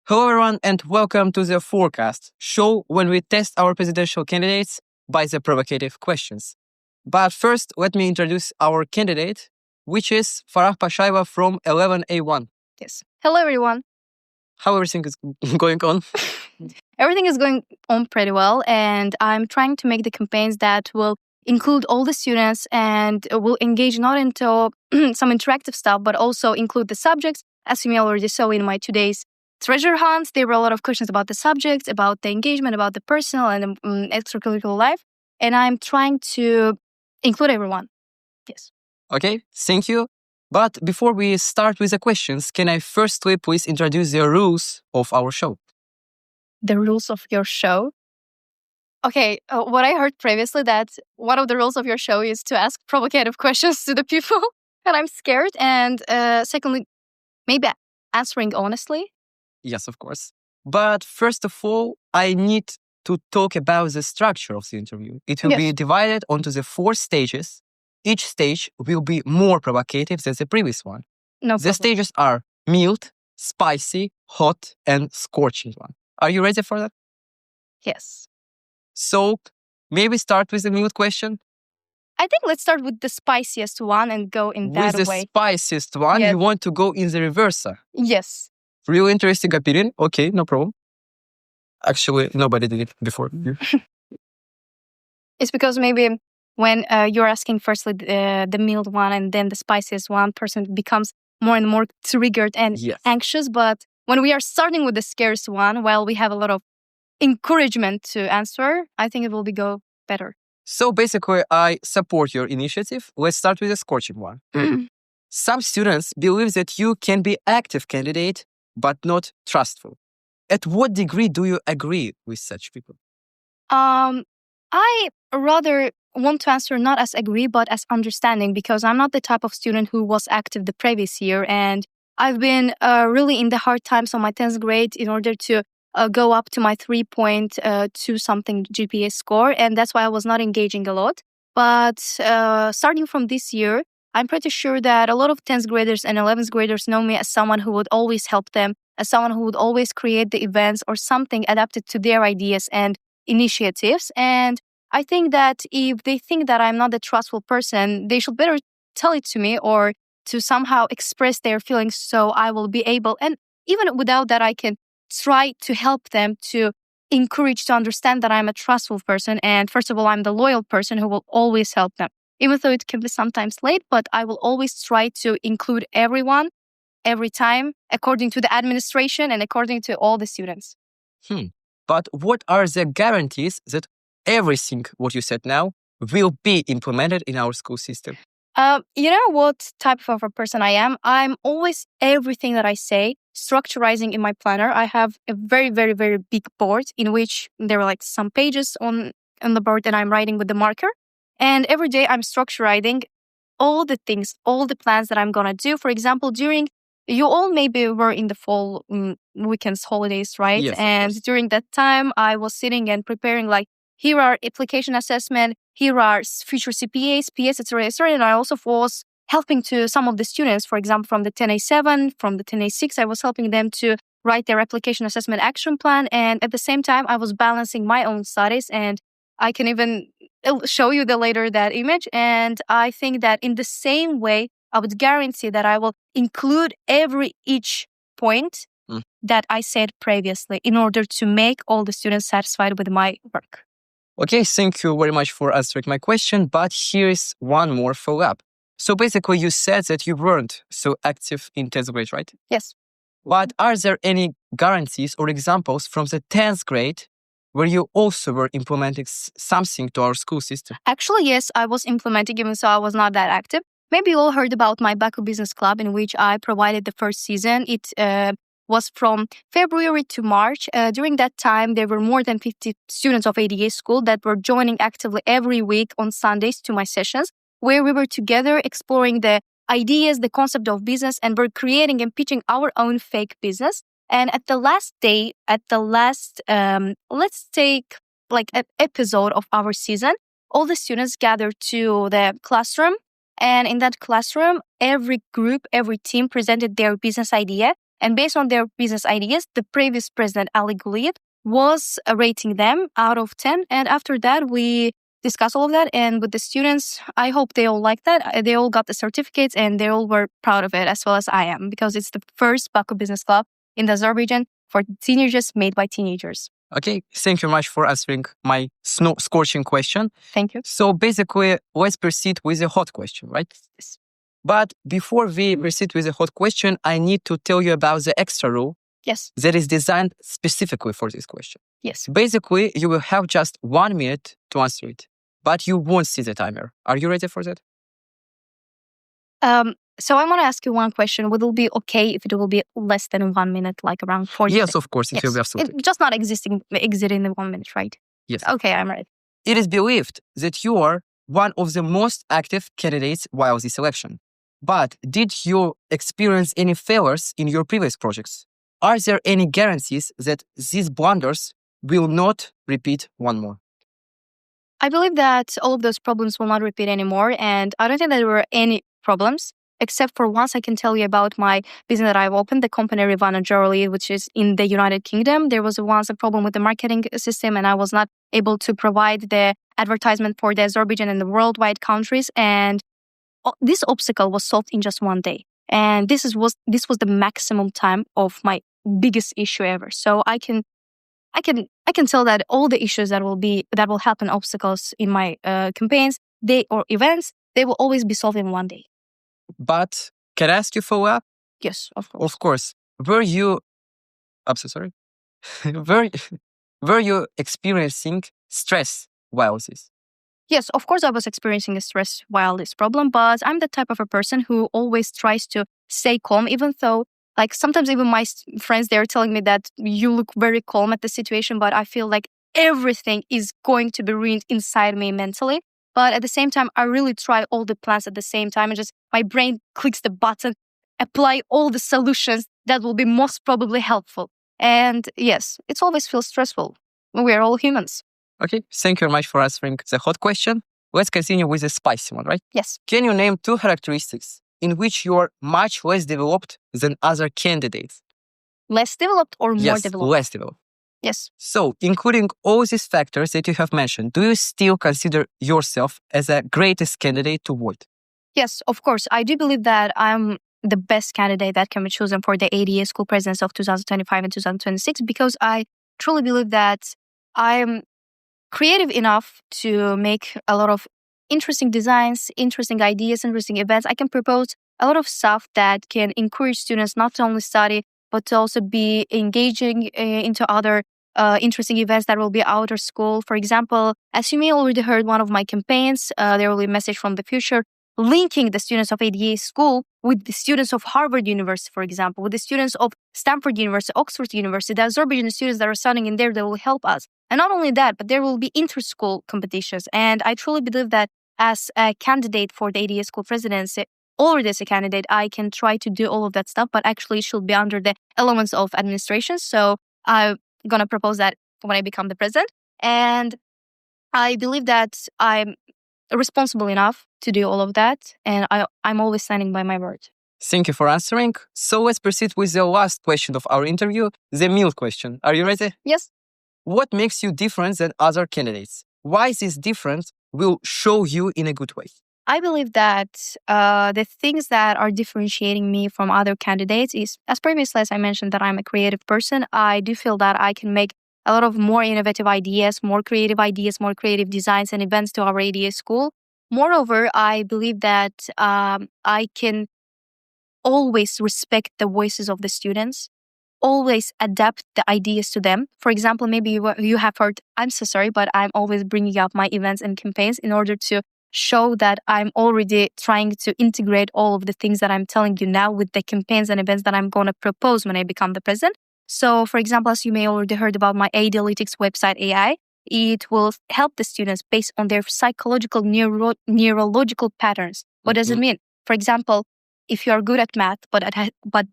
Hello, everyone, and welcome to the Fourcast, show when we test our presidential candidates by the provocative questions. But first, let me introduce our candidate, which is Farah Pashayeva from 11A1. Yes. Hello, everyone. How everything is going on? Everything is going on pretty well, and I'm trying to make the campaigns that will include all the students and will engage not into some interactive stuff, but also include the subjects. As you may already saw in my today's treasure hunts, there were a lot of questions about the subjects, about the engagement, about the personal and extracurricular life, and I'm trying to include everyone. Yes. Okay, thank you. But before we start with the questions, can I firstly please introduce the rules of our show? The rules of your show? Okay, what I heard previously that one of the rules of your show is to ask provocative questions to the people, and I'm scared. And secondly, maybe answering honestly. Yes, of course. But first of all, I need to talk about the structure of the interview. It will be divided onto the 4 stages. Each stage will be more provocative than the previous one. The stages are mild, spicy, hot, and scorching one. Are you ready for that? Yes. So maybe start with the mild question. I think let's start with the spiciest one and go in that way. With the spiciest one, you want to go in the reverse. Yes. Really interesting opinion. Okay, no problem. Actually, nobody did it before. It's because maybe when you're asking firstly the mild one and then the spiciest one, person becomes more and more triggered and anxious. But when we are starting with the scariest one, while we have a lot of encouragement to answer, I think it will go better. So basically, I support your initiative. Let's start with the scorching one. Some students believe that you can be active candidate, but not trustful. At what degree do you agree with such people? I rather want to answer not as agree, but as understanding, because I'm not the type of student who was active the previous year. And I've been really in the hard times on my 10th grade in order to go up to my 3.2 something GPA score. And that's why I was not engaging a lot. But starting from this year, I'm pretty sure that a lot of 10th graders and 11th graders know me as someone who would always help them, as someone who would always create the events or something adapted to their ideas and initiatives. And I think that if they think that I'm not a trustful person, they should better tell it to me or to somehow express their feelings so I will be able, and even without that, I can try to help them to encourage to understand that I'm a trustful person. And first of all, I'm the loyal person who will always help them. Even though it can be sometimes late, but I will always try to include everyone, every time, according to the administration and according to all the students. But what are the guarantees that everything what you said now will be implemented in our school system? You know what type of a person I am? I'm always, everything that I say, structurizing in my planner. I have a very, very, very big board in which there are like some pages on the board that I'm writing with the marker. And every day I'm structuring all the things, all the plans that I'm going to do. For example, you all maybe were in the fall weekends, holidays, right? Yes, and during that time, I was sitting and preparing like, here are application assessment, here are future CPAs, PS, etc. And I also was helping to some of the students, for example, from the 10A7, from the 10A6, I was helping them to write their application assessment action plan. And at the same time, I was balancing my own studies, and I can even show you later that image. And I think that in the same way, I would guarantee that I will include each point that I said previously in order to make all the students satisfied with my work. Okay, thank you very much for answering my question. But here is one more follow-up. So basically, you said that you weren't so active in 10th grade, right? Yes. But are there any guarantees or examples from the 10th grade where you also were implementing something to our school system? Actually, yes, I was implementing, even so I was not that active. Maybe you all heard about my Baku Business Club, in which I provided the first season. It was from February to March. During that time, there were more than 50 students of ADA school that were joining actively every week on Sundays to my sessions, where we were together exploring the ideas, the concept of business, and we're creating and pitching our own fake business. And at the last day, let's take like an episode of our season, all the students gathered to the classroom. And in that classroom, every group, every team presented their business idea. And based on their business ideas, the previous president, Ali Guliev, was rating them out of 10. And after that, we discussed all of that. And with the students, I hope they all liked that. They all got the certificates and they all were proud of it, as well as I am, because it's the first Baku Business Club in the Azerbaijan for teenagers, made by teenagers. Okay, thank you much for answering my scorching question. Thank you. So basically, let's proceed with a hot question, right? Yes. But before we proceed with a hot question, I need to tell you about the extra rule. Yes. That is designed specifically for this question. Yes. Basically, you will have just 1 minute to answer it, but you won't see the timer. Are you ready for that? So I want to ask you one question. Would it be okay if it will be less than 1 minute, like around 40 Yes, minutes? of course, it will be absolutely. Just not exiting the 1 minute, right? Yes. Okay, I'm ready. It is believed that you are one of the most active candidates while this election. But did you experience any failures in your previous projects? Are there any guarantees that these blunders will not repeat one more? I believe that all of those problems will not repeat anymore. And I don't think that there were any problems, except for once I can tell you about my business that I've opened, the company Rivana Jewelry, which is in the United Kingdom. There was once a problem with the marketing system, and I was not able to provide the advertisement for the Azerbaijan and the worldwide countries. And this obstacle was solved in just 1 day. And this was the maximum time of my biggest issue ever. So I can tell that all the issues that will happen, obstacles in my campaigns, or events, they will always be solved in 1 day. But can I ask you follow up? Yes, of course. Of course. Were you? I'm so sorry. were you experiencing stress while this? Yes, of course I was experiencing a stress while this problem, but I'm the type of a person who always tries to stay calm, even though, like, sometimes even my friends, they're telling me that you look very calm at the situation, but I feel like everything is going to be ruined inside me mentally. But at the same time, I really try all the plans at the same time, and just my brain clicks the button, apply all the solutions that will be most probably helpful. And yes, it always feels stressful. We're all humans. Okay, thank you very much for answering the hot question. Let's continue with the spicy one, right? Yes. Can you name 2 characteristics in which you are much less developed than other candidates? Less developed or more Yes, developed? less developed. Yes. So, including all these factors that you have mentioned, do you still consider yourself as a greatest candidate to vote? Yes, of course. I do believe that I'm the best candidate that can be chosen for the ADA school presidents of 2025 and 2026, because I truly believe that I'm creative enough to make a lot of interesting designs, interesting ideas, interesting events. I can propose a lot of stuff that can encourage students not to only study, but to also be engaging into other interesting events that will be out of school. For example, as you may already heard, one of my campaigns, there will be a message from the future, linking the students of ADA school with the students of Harvard University, for example, with the students of Stanford University, Oxford University, the Azerbaijan students that are studying in there, that will help us. And not only that, but there will be inter-school competitions. And I truly believe that as a candidate for the ADA school presidency, already as a candidate, I can try to do all of that stuff, but actually it should be under the elements of administration. So I'm going to propose that when I become the president. And I believe that I'm responsible enough to do all of that. And I'm always standing by my word. Thank you for answering. So let's proceed with the last question of our interview, the meal question. Are you ready? Yes. What makes you different than other candidates? Why this difference will show you in a good way? I believe that the things that are differentiating me from other candidates is, as previously as I mentioned, that I'm a creative person. I do feel that I can make a lot of more innovative ideas, more creative designs and events to our ADA school. Moreover, I believe that I can always respect the voices of the students, always adapt the ideas to them. For example, maybe you have heard, I'm so sorry, but I'm always bringing up my events and campaigns in order to show that I'm already trying to integrate all of the things that I'm telling you now with the campaigns and events that I'm going to propose when I become the president. So, for example, as you may already heard about my Analytics website AI, it will help the students based on their psychological neurological patterns. What does it mean? For example, if you are good at math but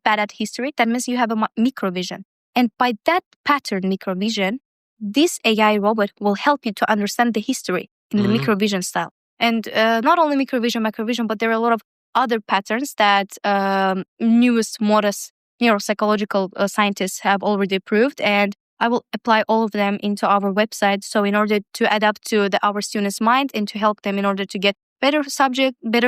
bad at history, that means you have a microvision. And by that pattern microvision, this AI robot will help you to understand the history in the microvision style. And not only macrovision, but there are a lot of other patterns that newest models neuropsychological scientists have already proved, and I will apply all of them into our website. So in order to adapt to our students' mind and to help them in order to get better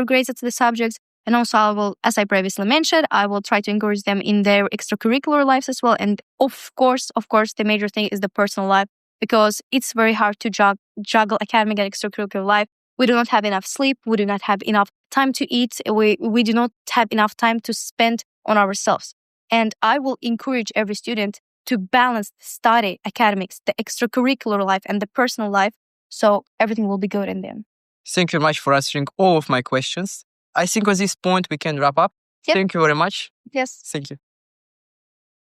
grades at the subjects. And also I will, as I previously mentioned, I will try to encourage them in their extracurricular lives as well. And of course, the major thing is the personal life, because it's very hard to juggle academic and extracurricular life. We do not have enough sleep. We do not have enough time to eat. We do not have enough time to spend on ourselves. And I will encourage every student to balance the study, academics, the extracurricular life, and the personal life. So everything will be good in them. Thank you very much for answering all of my questions. I think at this point we can wrap up. Yep. Thank you very much. Yes. Thank you.